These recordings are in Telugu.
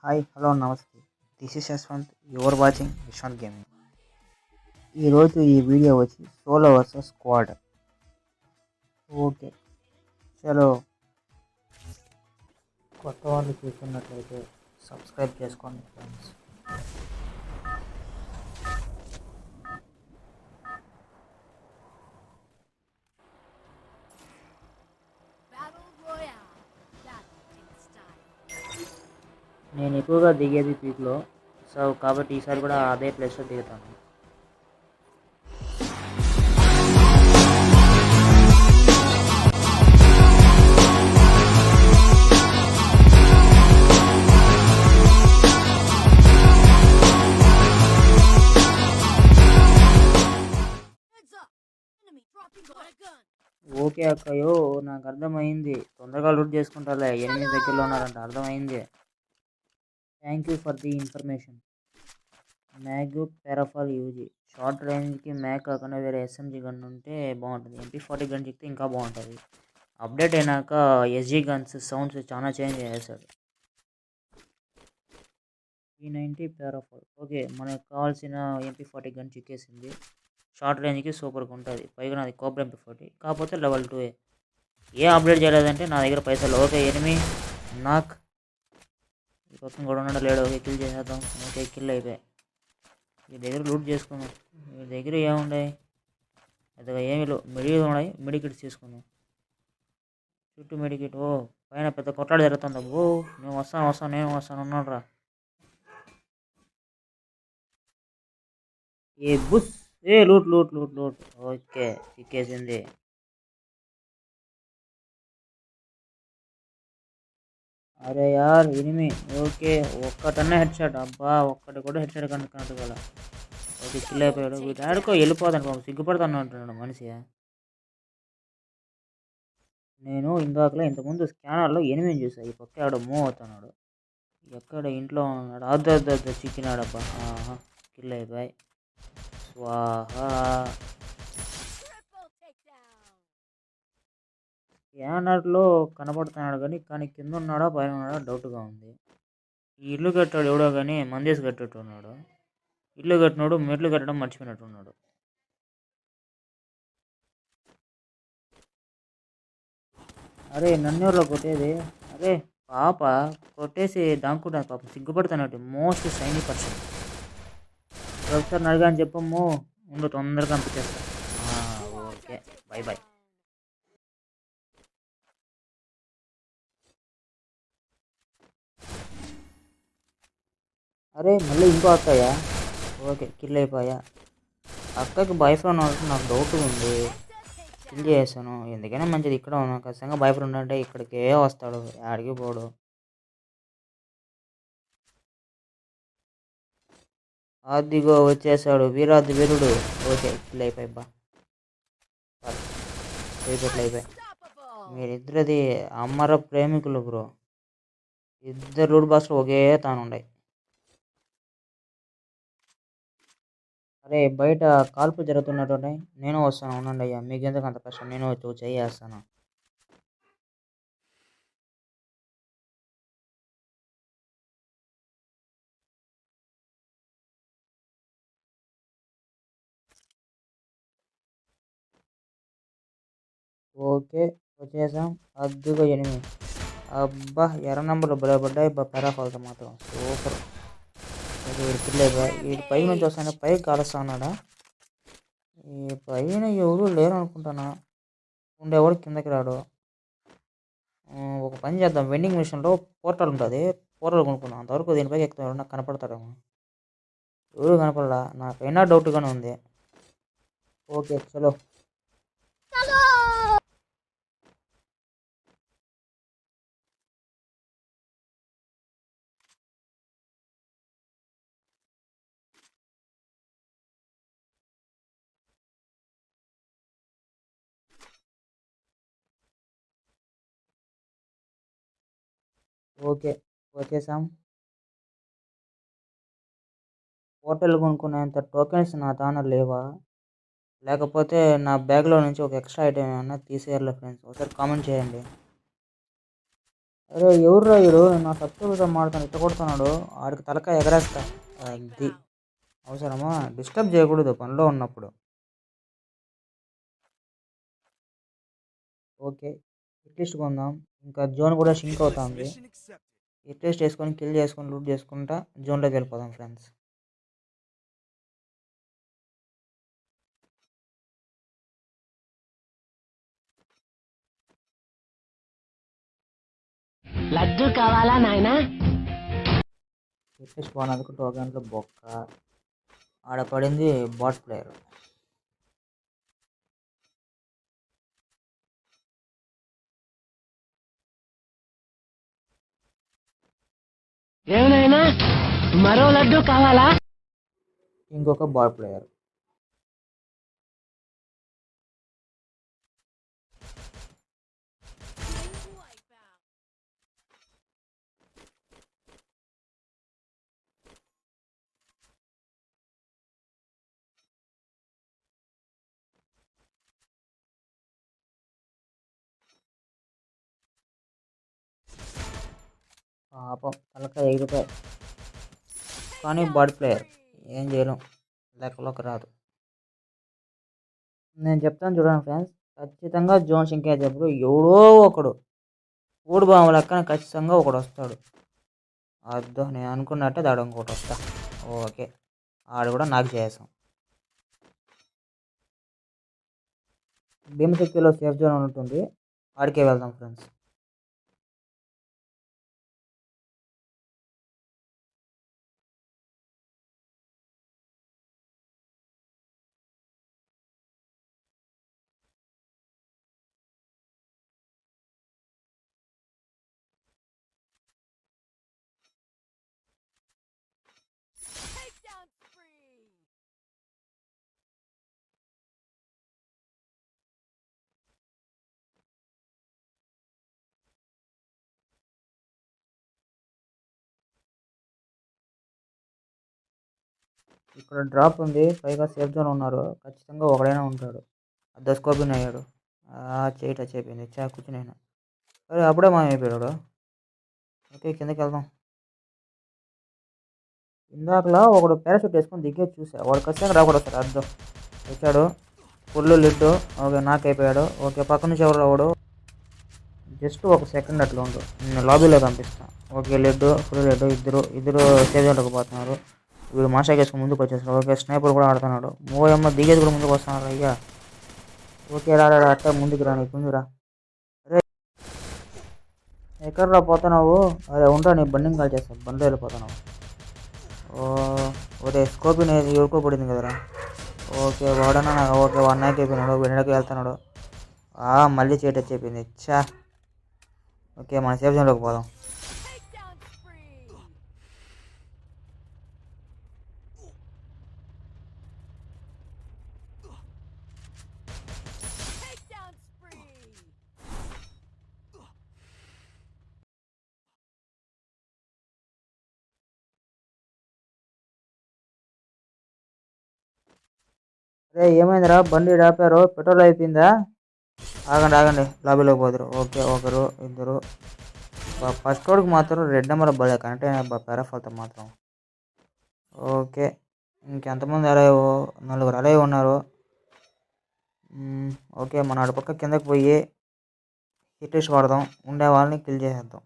హాయ్ హలో నమస్తే. This is Yashwant. Your watching Yashwant gaming. ఈరోజు ఈ వీడియో వచ్చి సోలో వర్సెస్ స్క్వాడ్. ఓకే చలో, కొత్త వాళ్ళు చూస్తున్నట్లయితే సబ్స్క్రైబ్ చేసుకోండి ఫ్రెండ్స్. నేను ఎక్కువగా దిగేది పీక్లో, సో కాబట్టి ఈసారి కూడా అదే ప్లేస్లో దిగుతాను. ఓకే అక్కయ్యో, నాకు అర్థమైంది. తొందరగా లూట్ చేసుకుంటారులే, ఎనిమిది దగ్గరలో ఉన్నారంట. అర్థమైంది. Thank you for the information. Mag ParaFAL Uzi. Short రేంజ్కి మ్యాగ్ కాకుండా వేరే ఎస్ఎంజీ గన్ ఉంటే బాగుంటుంది. MP40 గన్ చెప్తే ఇంకా బాగుంటుంది. అప్డేట్ అయినాక ఎస్జీ గన్స్ సౌండ్స్ చాలా చేంజ్ చేశాడు. P90 పారాఫాల్. ఓకే, మనకు కావాల్సిన MP40 గన్ చిక్కేసింది. షార్ట్ రేంజ్కి సూపర్గా ఉంటుంది. పైగా నాది కోబ్రా MP40, కాకపోతే లెవెల్ 2. ఏ అప్డేట్ చేయలేదంటే నా దగ్గర పైసలు. ఓకే, ఎనిమి నాక్. ఈ పక్కన కూడా ఉన్నాడు లేడు. ఓకే, కిల్ చేసేద్దాం. ఓకే, కిల్ అయిపోయాయి. ఈ దగ్గర లూట్ చేసుకుందాం. ఈ దగ్గర ఏముంటాయి పెద్దగా ఏమి లేవు. మెడికిట్ ఉన్నాయి, మెడికిట్స్ తీసుకుందాం. చుట్టూ మెడికిట్. ఓ పైన పెద్ద కొట్లాడ జరుగుతుంది. ఓ నేను వస్తాను నేను వస్తాను ఉన్నాడు రా. ఏ బుస్. ఏ loot loot loot loot. Okay, చిక్కేసింది. అరే యార్ ఎనిమి. ఓకే, ఒక్కటన్నా హెడ్ షాట్. అబ్బా, ఒక్కటి కూడా హెడ్ షాట్ కనుక్కున్నట్టు కదా. ఓకే, కిల్ అయిపోయాడు. వీటి ఆడుకో వెళ్ళిపోతాను పాపం, సిగ్గుపడతాను అంటున్నాడు మనిషి. నేను ఇంతకుముందు స్కానర్లో ఎనిమిది చూసా. ఈ పక్క ఆడ మూవ్ అవుతున్నాడు. ఎక్కడ ఇంట్లో ఉన్నాడు. అద్దద్ద చిక్కినాడబ్బా. కిల్ అయిపోయి. స్వాహా. స్కానర్లో కనపడుతున్నాడు కానీ కింద ఉన్నాడా పైన ఉన్నాడా డౌట్గా ఉంది. ఈ ఇల్లు కట్టాడు ఎవడో కానీ మందేసి కట్టేట్టున్నాడు. ఇల్లు కట్టినాడు, మెట్లు కట్టడం మర్చిపోయినట్టున్నాడు. అరే నన్నెవరిలో కొట్టేది. అరే పాప కొట్టేసి దాక్కుంటాను పాపం, సిగ్గుపడుతున్నట్టు. Most shiny person. ఒకసారి నడిగా అని చెప్పమ్ము. ఉండు, తొందరగా పంపించేస్తా. Okay, bye bye. అరే మళ్ళీ ఇంకో అక్కయ్యా. ఓకే, కిల్ అయిపోయా. అక్కకి బాయ్ ఫ్రెండ్ నాకు డౌట్ ఉంది. కిల్ చేసాను. ఎందుకైనా మంచిది ఇక్కడ ఉన్నాను. ఖచ్చితంగా బాయ్ ఫ్రెండ్ అంటే ఇక్కడికే వస్తాడు, ఆడికి పోడు. అదిగో వచ్చేసాడు వీరాది వీరుడు. ఓకే, కిల్ అయిపోయి బా అయిపోయి. మీరిద్దరిది అమర ప్రేమికులు బ్రో. ఇద్దరు రూడ్ బాక్స్లో ఒకే తానుండాయి. అరే బయట కాల్పులు జరుగుతున్నట్టు. నేను వస్తాను, ఉండండి అయ్యా. మీకెందుకు అంత కష్టం, నేను వచ్చి చేస్తాను. ఓకే, వచ్చేసాం. అద్దుగా ఎనిమిది. అబ్బా, ఎర్ర నంబర్లు బలపడ్డాయి. పెరాఫాల్తో మాత్రం సూపర్. వీడి పిల్లగా వీడి పై నుంచి వస్తానే పైకి కాలుస్తా ఉన్నాడా. ఈ పైన ఎవరు లేరు అనుకుంటానా. ఉండేవాడు కిందకి రాడు. ఒక పని చేద్దాం, వెండింగ్ మిషన్లో పోర్టల్ ఉంటుంది. పోర్టల్ కొనుక్కుందాం. అంతవరకు దీనిపైకి ఎక్కుతాడు, నాకు కనపడతాడేమో. ఎవరు కనపడలా, నాకైనా డౌట్గానే ఉంది. ఓకే చలో. ఓకే, వచ్చేసాం. పోర్టల్ కొనుక్కునేంత టోకెన్స్ నా తాన లేవా, లేకపోతే నా బ్యాగ్లో నుంచి ఒక ఎక్స్ట్రా ఐటమ్ ఏమన్నా తీసేయాలి ఫ్రెండ్స్? ఒకసారి కామెంట్ చేయండి. అరే ఎవర్రా వీడు నా సబ్స్క్రైబర్తో మాడుతాను ఇట్ట కొడుతున్నాడు. ఆడికి తలకాయ ఎగరేస్తా. ఇది అవసరమా? డిస్టర్బ్ చేయకూడదు పనిలో ఉన్నప్పుడు. ఓకే. హిట్ కొందాం. ఇంకా జోన్ కూడా షింక్ అవుతుంది. హిట్ వేసుకొని కిల్ చేసుకొని లూట్ చేసుకుంటా జోన్లోకి వెళ్ళిపోదాం ఫ్రెండ్స్. లడ్డు కావాలా నాయనా? హిట్ పోనందుకు టోకెన్లు బొక్క. ఆడ పడింది బాట్ ప్లేయర్. ఏమైనా మరో లడ్డు కావాలా? ఇంకొక బాట్ ప్లేయర్. పాపం తలకాయ ఎగిరిపోయి. కానీ బాట్ ప్లేయర్ ఏం చేయలేం, లెక్కలోకి రాదు. నేను చెప్తాను చూడండి ఫ్రెండ్స్, ఖచ్చితంగా జోన్ షింక్ అయ్యేటప్పుడు ఎవడో ఒకడు ఊడు బాంబు లెక్కన ఖచ్చితంగా ఒకడు వస్తాడు. అద్దో నేను అనుకున్నట్టే దాడు ఇంకోటి వస్తా. ఓకే, ఆడు కూడా నాకు చేసాం. భీమశక్తిలో సేఫ్ జోన్ ఉంటుంది, ఆడికే వెళ్దాం ఫ్రెండ్స్. ఇక్కడ డ్రాప్ ఉంది, పైగా సేఫ్ జోన్ ఉన్నారు, ఖచ్చితంగా ఒకడైనా ఉంటాడు. అద్దె స్కోపిన్ అయ్యాడు. చేయి టచ్ అయిపోయింది. కూర్చుని అరే అప్పుడే మాయమైపోయాడు. ఓకే కిందకి వెళ్దాం. ఇందాకలా ఒకడు పారాషూట్ వేసుకొని దిగేది చూసా, వాడు ఖచ్చితంగా రాకూడదు సార్. అర్థం వచ్చాడు, ఫుల్ లిడ్. ఓకే నాక్ అయిపోయాడు. ఓకే పక్క నుంచి ఎవరు రావడు. జస్ట్ ఒక సెకండ్ అట్లా ఉండు, నేను లాబీలో పంపిస్తాను. Okay lid, full lid. ఇద్దరు సేవ్ జోన్లోకి పోతున్నారు. వీడు మాషాకి వేసుకుని ముందుకు వచ్చేసాడు. ఓకే స్నైపర్ కూడా ఆడుతున్నాడు. మూవమ్మ దిగేది కూడా ముందుకు వస్తున్నారు అయ్యా. ఓకే రా అట్ట ముందుకు రా, నీకు ముందురా. అరే ఎక్కడ్రా పోతున్నావు? అదే ఉంటా, నీ బండింగ్ కాల్ చేస్తాను, బండిలో వెళ్ళిపోతున్నావు. ఓకే స్కోపిన్ ఎవరికో పడింది కదరా. ఓకే వాడన్నా నాకు. ఓకే వన్ నాక్ అయిపోయినాడు, వెనక్కి వెళ్తున్నాడు. మళ్ళీ టచ్ అయిపోయింది. ఓకే మన సేఫ్ జోన్లోకి పోదాం. అరే ఏమైందిరా, బండి ఆపారు, పెట్రోల్ అయిపోయిందా? ఆగండి లాబీలోకి పోదురు. ఓకే ఒకరు ఇద్దరు. ఫస్ట్ రోడ్కి మాత్రం రెడ్ నెంబర్ భలే కనెక్ట్ అయినా పేరాఫాల్తో మాత్రం. ఓకే ఇంకెంతమంది అలైవ్? నలుగురు అలైవ్ ఉన్నారు. ఓకే మన అటు పక్క కిందకి పోయి హిట్ వాడదాం, ఉండే వాళ్ళని కిల్ చేసేద్దాం.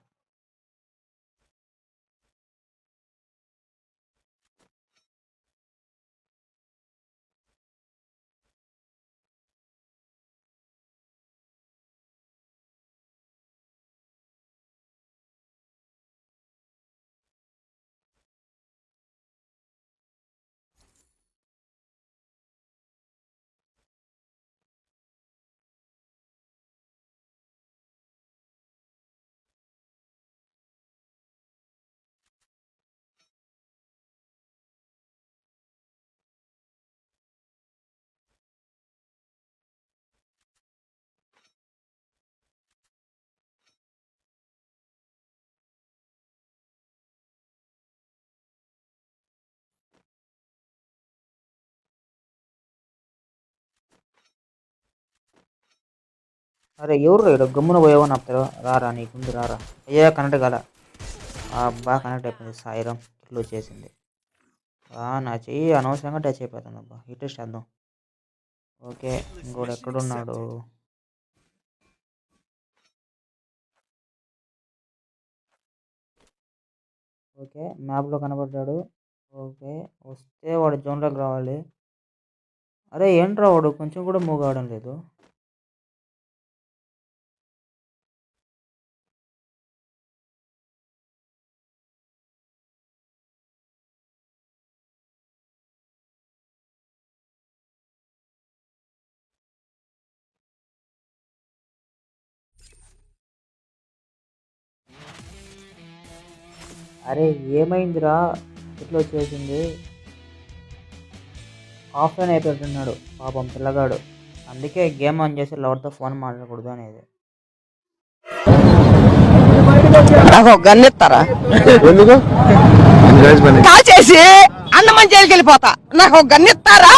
అరే ఎవరు ఇక్కడ గమ్మున పోయావో నాపుతారు. రారా నీకుంది రారా. అయ్యా కనెక్ట్ కాల. బాగా కనెక్ట్ అయిపోయింది. సాయిరం ఇట్లా వచ్చేసింది. నా చెయ్యి అనవసరంగా టచ్ అయిపోతుంది అబ్బా. ఇటు చేద్దాం. ఓకే ఇంకోటి ఎక్కడున్నాడు? ఓకే మ్యాప్లో కనబడ్డాడు. ఓకే వస్తే వాడు జోన్లోకి రావాలి. అరే ఏంట్రా వాడు కొంచెం కూడా మూవ్ కావడం లేదు. అరే ఏమైందిరా ఇట్లా వచ్చేసింది. ఆఫ్లైన్ అయిపోతున్నాడు పాపం పిల్లగాడు. అందుకే గేమ్ ఆన్ చేసి లవర్తో ఫోన్ మాట్లాడకూడదు అనేది. నాకు గన్నెత్తారా కాల్ చేసి అన్నమని జైలుకి వెళ్ళిపోతా. నాకు గన్నెత్తారా.